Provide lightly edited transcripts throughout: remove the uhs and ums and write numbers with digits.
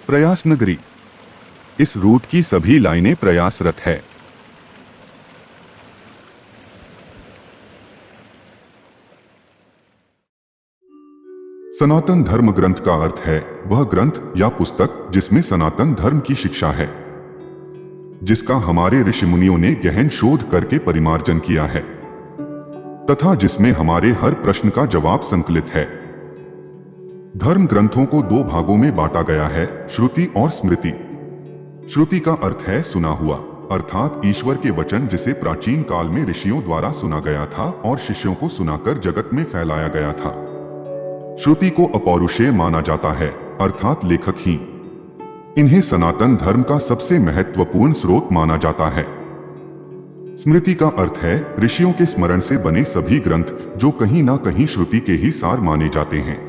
प्रयास नगरी। इस रूट की सभी लाइनें प्रयासरत है। सनातन धर्म ग्रंथ का अर्थ है वह ग्रंथ या पुस्तक जिसमें सनातन धर्म की शिक्षा है, जिसका हमारे ऋषि मुनियों ने गहन शोध करके परिमार्जन किया है तथा जिसमें हमारे हर प्रश्न का जवाब संकलित है। धर्म ग्रंथों को दो भागों में बांटा गया है, श्रुति और स्मृति। श्रुति का अर्थ है सुना हुआ, अर्थात ईश्वर के वचन जिसे प्राचीन काल में ऋषियों द्वारा सुना गया था और शिष्यों को सुनाकर जगत में फैलाया गया था। श्रुति को अपौरुषेय माना जाता है, अर्थात लेखक ही। इन्हें सनातन धर्म का सबसे महत्वपूर्ण स्रोत माना जाता है। स्मृति का अर्थ है ऋषियों के स्मरण से बने सभी ग्रंथ जो कहीं ना कहीं श्रुति के ही सार माने जाते हैं।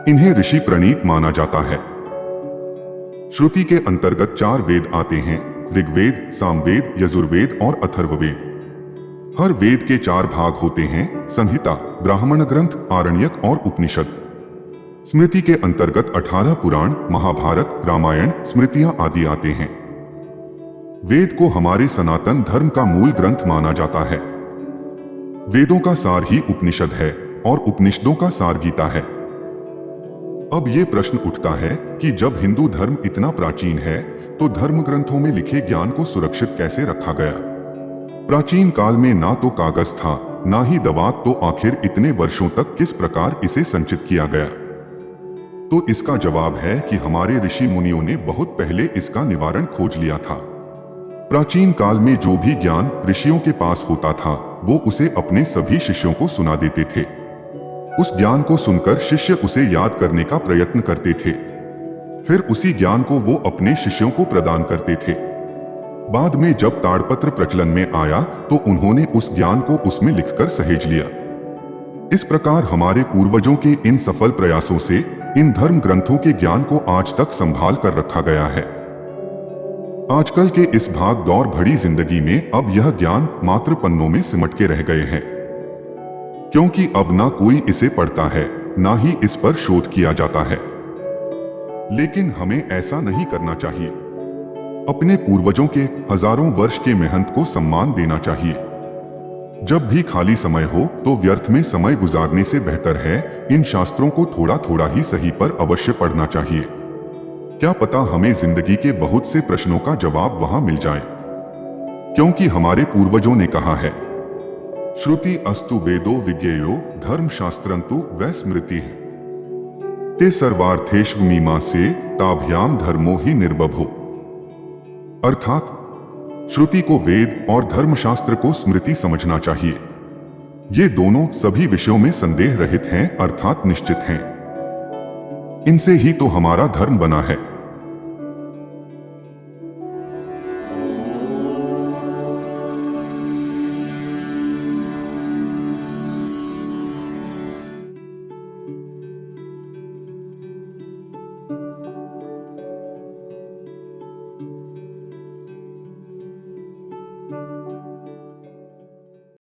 इन्हें ऋषि प्रणीत माना जाता है। श्रुति के अंतर्गत 4 वेद आते हैं, ऋग्वेद, सामवेद, यजुर्वेद और अथर्ववेद। हर वेद के 4 भाग होते हैं, संहिता, ब्राह्मण ग्रंथ, आरण्यक और उपनिषद। स्मृति के अंतर्गत 18 पुराण, महाभारत, रामायण, स्मृतियां आदि आते हैं। वेद को हमारे सनातन धर्म का मूल ग्रंथ माना जाता है। वेदों का सार ही उपनिषद है और उपनिषदों का सार गीता है। अब ये प्रश्न उठता है कि जब हिंदू धर्म इतना प्राचीन है तो धर्म ग्रंथों में लिखे ज्ञान को सुरक्षित कैसे रखा गया? प्राचीन काल में ना तो कागज था, ना ही दवात, तो आखिर इतने वर्षों तक किस प्रकार इसे संचित किया गया? तो इसका जवाब है कि हमारे ऋषि मुनियों ने बहुत पहले इसका निवारण खोज लिया था। प्राचीन काल में जो भी ज्ञान ऋषियों के पास होता था वो उसे अपने सभी शिष्यों को सुना देते थे। उस ज्ञान को सुनकर शिष्य उसे याद करने का प्रयत्न करते थे। फिर उसी ज्ञान को वो अपने शिष्यों को प्रदान करते थे। बाद में जब ताड़पत्र प्रचलन में आया तो उन्होंने उस ज्ञान को उसमें लिखकर सहेज लिया। इस प्रकार हमारे पूर्वजों के इन सफल प्रयासों से इन धर्म ग्रंथों के ज्ञान को आज तक संभाल कर रखा गया है। आजकल के इस भाग दौड़ भरी जिंदगी में अब यह ज्ञान मात्र पन्नों में सिमट के रह गए हैं, क्योंकि अब ना कोई इसे पढ़ता है, ना ही इस पर शोध किया जाता है। लेकिन हमें ऐसा नहीं करना चाहिए। अपने पूर्वजों के हजारों वर्ष के मेहनत को सम्मान देना चाहिए। जब भी खाली समय हो तो व्यर्थ में समय गुजारने से बेहतर है इन शास्त्रों को थोड़ा थोड़ा ही सही पर अवश्य पढ़ना चाहिए। क्या पता हमें जिंदगी के बहुत से प्रश्नों का जवाब वहां मिल जाए, क्योंकि हमारे पूर्वजों ने कहा है, श्रुति अस्तु वेदो विज्ञेयो धर्म शास्त्रंतु वै स्मृति है ते सर्वार्थेषु मीमांसे ताभ्याम धर्मो ही निर्बभो। अर्थात श्रुति को वेद और धर्मशास्त्र को स्मृति समझना चाहिए। ये दोनों सभी विषयों में संदेह रहित हैं, अर्थात निश्चित हैं। इनसे ही तो हमारा धर्म बना है।